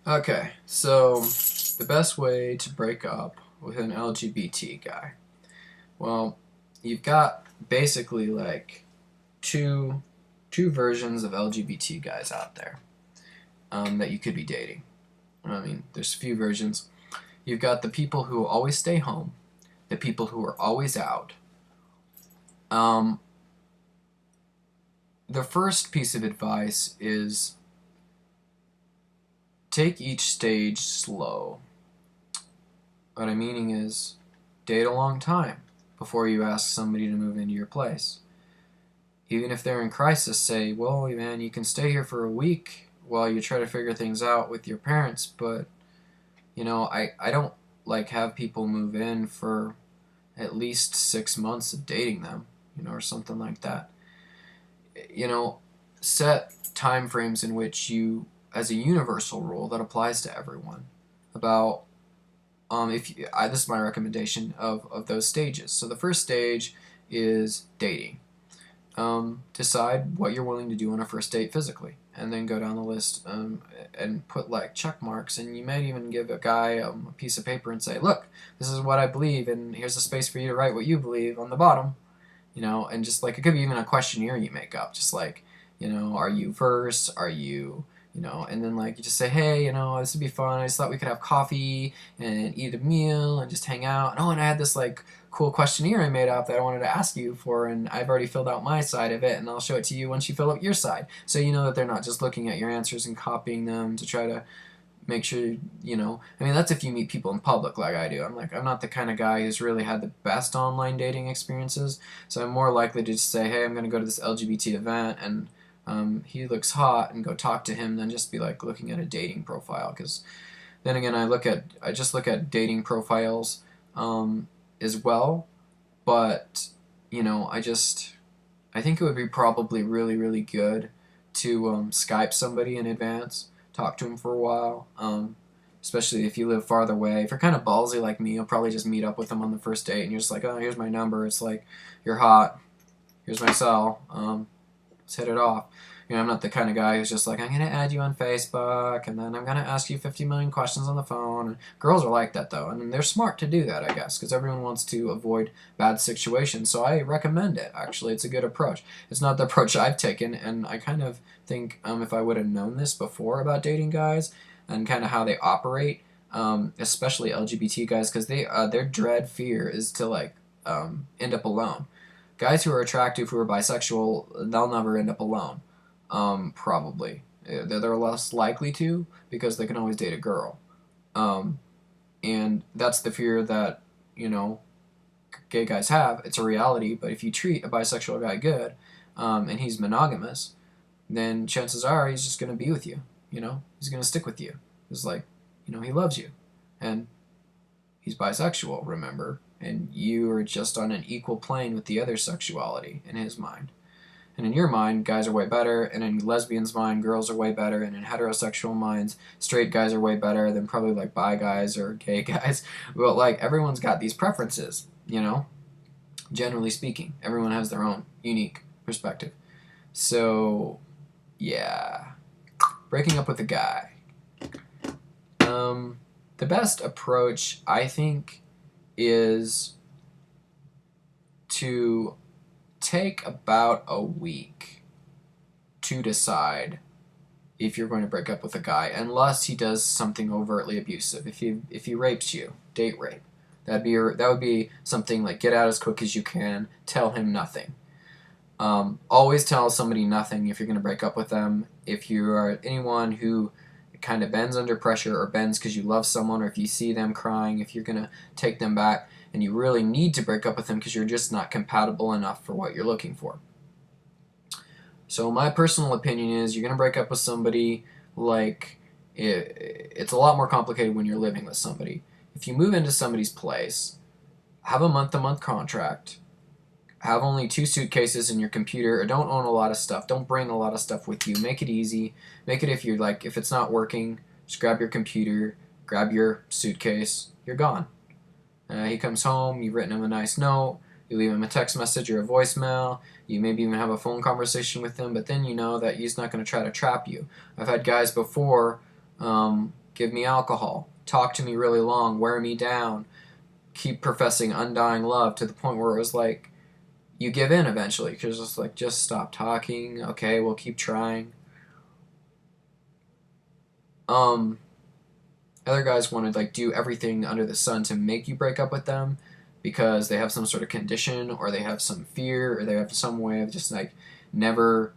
Okay, so the best way to break up with an LGBT guy. Well, you've got basically like two two versions of LGBT guys out there that you could be dating. I mean, there's a few versions. You've got the people who always stay home, the people who are always out. Um, the first piece of advice is take each stage slow. What I'm meaning is date a long time before you ask somebody to move into your place. Even if they're in crisis, say, well, man, you can stay here for a week while you try to figure things out with your parents, but, I don't like have people move in for at least 6 months of dating them, or something like that. You know, set time frames in which you, as a universal rule that applies to everyone, about if you, this is my recommendation of those stages. So the first stage is dating. Decide what you're willing to do on a first date physically, and then go down the list and put like check marks. And you might even give a guy a piece of paper and say, "Look, this is what I believe, and here's a space for you to write what you believe on the bottom." And just like it could be even a questionnaire you make up, just like, are you verse? Are you, and then like you just say, hey, this would be fun. I just thought we could have coffee and eat a meal and just hang out. And I had this like cool questionnaire I made up that I wanted to ask you for, and I've already filled out my side of it, and I'll show it to you once you fill out your side. So you know that they're not just looking at your answers and copying them to try to make sure I mean, that's if you meet people in public like I do. I'm not the kind of guy who's really had the best online dating experiences, so I'm more likely to just say, hey, I'm going to go to this LGBT event, and he looks hot, and go talk to him, than just be like looking at a dating profile. Because then again, I just look at dating profiles as well. But I think it would be probably really, really good to Skype somebody in advance, talk to them for a while, especially if you live farther away. If you're kind of ballsy like me, you'll probably just meet up with them on the first date, and you're just like, oh, here's my number. It's like, you're hot. Here's my cell. Let's hit it off. I'm not the kind of guy who's just like, I'm going to add you on Facebook, and then I'm going to ask you 50 million questions on the phone. And girls are like that, though, and they're smart to do that, I guess, because everyone wants to avoid bad situations. So I recommend it, actually. It's a good approach. It's not the approach I've taken, and I kind of think if I would have known this before about dating guys and kind of how they operate, especially LGBT guys, because their dread fear is to, like, end up alone. Guys who are attractive, who are bisexual, they'll never end up alone. Probably. They're less likely to, because they can always date a girl. Um, and that's the fear that, you know, gay guys have. It's a reality, but if you treat a bisexual guy good, and he's monogamous, then chances are he's just going to be with you. He's going to stick with you. It's like, he loves you. And he's bisexual, remember? And you are just on an equal plane with the other sexuality in his mind. And in your mind, guys are way better, and in lesbians' mind, girls are way better, and in heterosexual minds, straight guys are way better than probably like bi guys or gay guys. But like everyone's got these preferences, generally speaking. Everyone has their own unique perspective. So, yeah. Breaking up with a guy. The best approach, I think, is to take about a week to decide if you're going to break up with a guy, unless he does something overtly abusive. If he rapes you, date rape, that would be something like get out as quick as you can. Tell him nothing. Always tell somebody nothing if you're going to break up with them. If you are anyone who kind of bends under pressure, or bends because you love someone, or if you see them crying, if you're going to take them back, and you really need to break up with them because you're just not compatible enough for what you're looking for. So my personal opinion is you're going to break up with somebody, like, it's a lot more complicated when you're living with somebody. If you move into somebody's place, have a month-to-month contract, have only 2 suitcases in your computer, or don't own a lot of stuff. Don't bring a lot of stuff with you. Make it easy. Make it, if it's not working, just grab your computer, grab your suitcase, you're gone. He comes home, you've written him a nice note, you leave him a text message or a voicemail, you maybe even have a phone conversation with him, but then you know that he's not going to try to trap you. I've had guys before give me alcohol, talk to me really long, wear me down, keep professing undying love to the point where it was like you give in eventually because it's like, just stop talking. Okay, we'll keep trying. Other guys want to like do everything under the sun to make you break up with them because they have some sort of condition or they have some fear or they have some way of just like never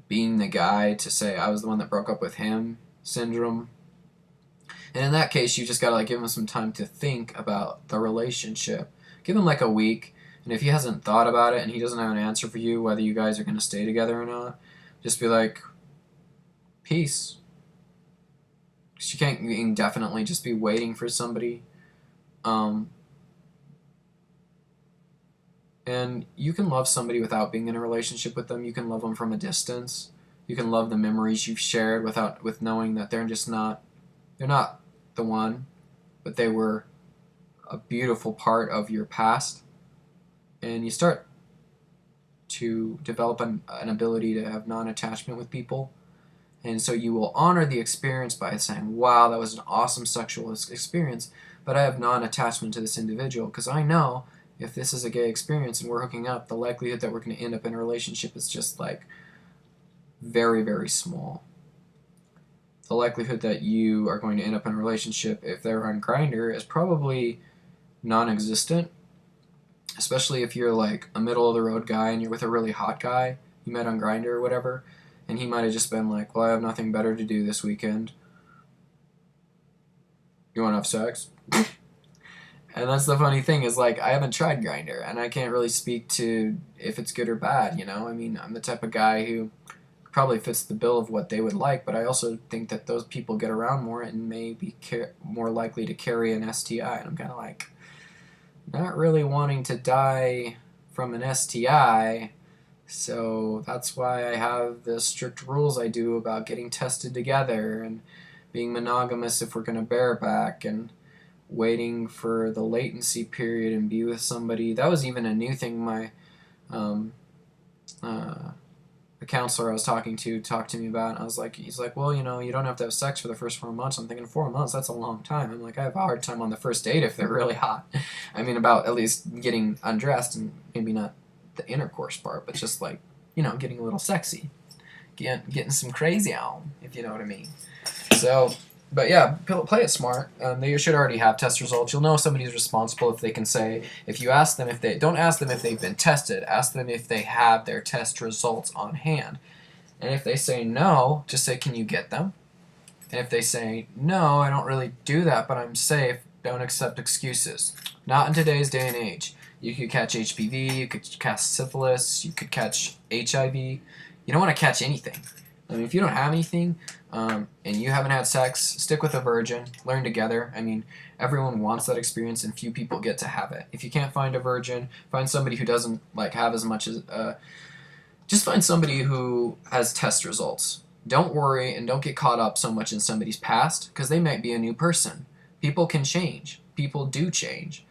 being the guy to say I was the one that broke up with him syndrome. And in that case, you just gotta like give him some time to think about the relationship. Give him like a week, and if he hasn't thought about it and he doesn't have an answer for you whether you guys are gonna stay together or not, just be like, peace. Because you can't indefinitely just be waiting for somebody. And you can love somebody without being in a relationship with them. You can love them from a distance. You can love the memories you've shared with knowing that they're not the one, but they were a beautiful part of your past. And you start to develop an ability to have non-attachment with people. And so you will honor the experience by saying, wow, that was an awesome sexual experience, but I have non-attachment to this individual because I know if this is a gay experience and we're hooking up, the likelihood that we're going to end up in a relationship is just like very, very small. The likelihood that you are going to end up in a relationship if they're on Grindr is probably non-existent, especially if you're like a middle-of-the-road guy and you're with a really hot guy you met on Grindr or whatever, and he might have just been like, well, I have nothing better to do this weekend. You want to have sex? And that's the funny thing is, like, I haven't tried Grindr, and I can't really speak to if it's good or bad, you know? I mean, I'm the type of guy who probably fits the bill of what they would like, but I also think that those people get around more and may be more likely to carry an STI, and I'm kind of like, not really wanting to die from an STI, so that's why I have the strict rules I do about getting tested together and being monogamous if we're going to bareback and waiting for the latency period and be with somebody. That was even a new thing my the counselor I was talking to talked to me about. And he's like, well, you know, you don't have to have sex for the first 4 months. I'm thinking 4 months, that's a long time. I'm like, I have a hard time on the first date if they're really hot. I mean, about at least getting undressed and maybe not the intercourse part, but just like, you know, getting a little sexy, getting some crazy on, if you know what I mean. So, but yeah, play it smart. They should already have test results. You'll know if somebody's responsible if they can say, if you ask them don't ask them if they've been tested, ask them if they have their test results on hand. And if they say no, just say, can you get them? And if they say, no, I don't really do that, but I'm safe, don't accept excuses. Not in today's day and age. You could catch HPV, you could catch syphilis, you could catch HIV. You don't want to catch anything. I mean, if you don't have anything and you haven't had sex, stick with a virgin. Learn together. I mean, everyone wants that experience, and few people get to have it. If you can't find a virgin, find somebody who doesn't like have as much as. Just find somebody who has test results. Don't worry and don't get caught up so much in somebody's past because they might be a new person. People can change. People do change.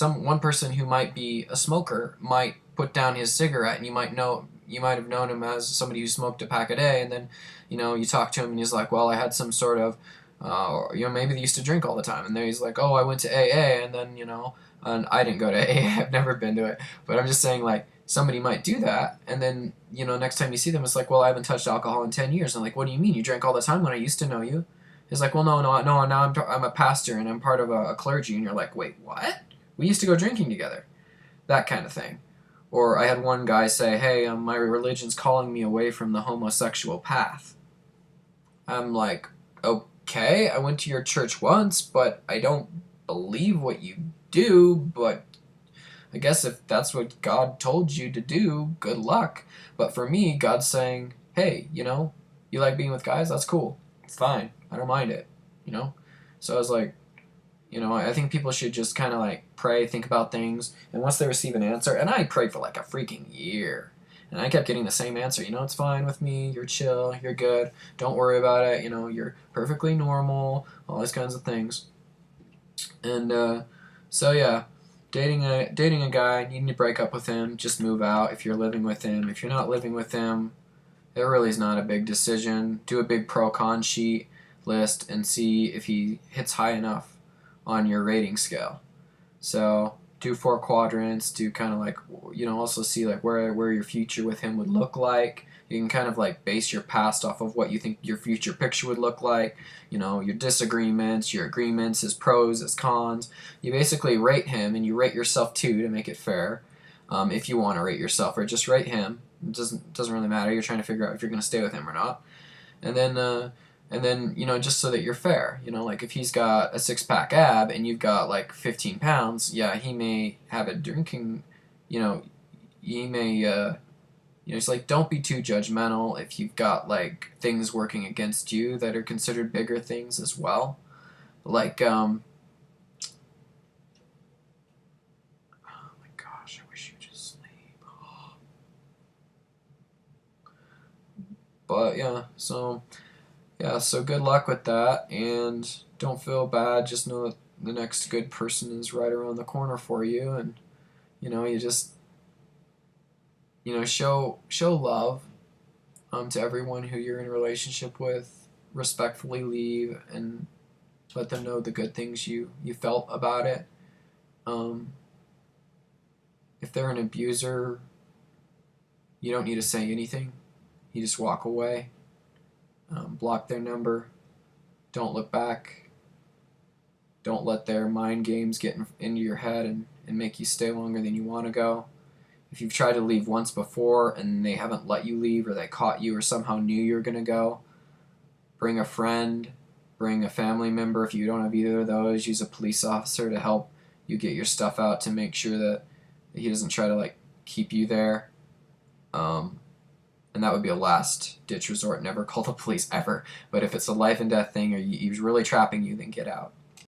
One person who might be a smoker might put down his cigarette, and you might have known him as somebody who smoked a pack a day, and then, you know, you talk to him and he's like, well, I had some sort of, you know, maybe they used to drink all the time, and then he's like, oh, I went to AA, and then, you know, and I didn't go to AA, I've never been to it, but I'm just saying, like, somebody might do that, and then, you know, next time you see them, it's like, well, I haven't touched alcohol in 10 years, and like, what do you mean, you drank all the time when I used to know you? He's like, well, no, now I'm a pastor, and I'm part of a clergy, and you're like, wait, what? We used to go drinking together. That kind of thing. Or I had one guy say, hey, my religion's calling me away from the homosexual path. I'm like, okay, I went to your church once, but I don't believe what you do, but I guess if that's what God told you to do, good luck. But for me, God's saying, hey, you know, you like being with guys? That's cool. It's fine. I don't mind it, you know? So I was like, you know, I think people should just kind of like pray, think about things, and once they receive an answer, and I prayed for like a freaking year, and I kept getting the same answer, you know, it's fine with me, you're chill, you're good, don't worry about it, you know, you're perfectly normal, all these kinds of things. And so yeah, dating a guy, needing to break up with him, just move out if you're living with him. If you're not living with him, it really is not a big decision. Do a big pro-con sheet. list and see if he hits high enough on your rating scale. So do 4 quadrants, do kind of like, also see like where your future with him would look like. You can kind of like base your past off of what you think your future picture would look like. Your disagreements, your agreements, his pros, his cons. You basically rate him, and you rate yourself too to make it fair. If you want to rate yourself, or just rate him. It doesn't really matter. You're trying to figure out if you're going to stay with him or not. And then just so that you're fair, like if he's got a 6-pack ab and you've got like 15 pounds, yeah, he may have a drinking, he may it's like, don't be too judgmental if you've got like things working against you that are considered bigger things as well, like oh my gosh, I wish you'd just sleep. But so good luck with that, and don't feel bad. Just know that the next good person is right around the corner for you, and you just show love to everyone who you're in a relationship with. Respectfully leave and let them know the good things you felt about it. If they're an abuser, you don't need to say anything. You just walk away. Block their number. Don't look back. Don't let their mind games get into your head and make you stay longer than you want to go. If you've tried to leave once before and they haven't let you leave, or they caught you or somehow knew you were going to go, bring a friend, bring a family member. If you don't have either of those, use a police officer to help you get your stuff out, to make sure that he doesn't try to like keep you there. And that would be a last ditch resort. Never call the police ever. But if it's a life and death thing, or he's really trapping you, then get out.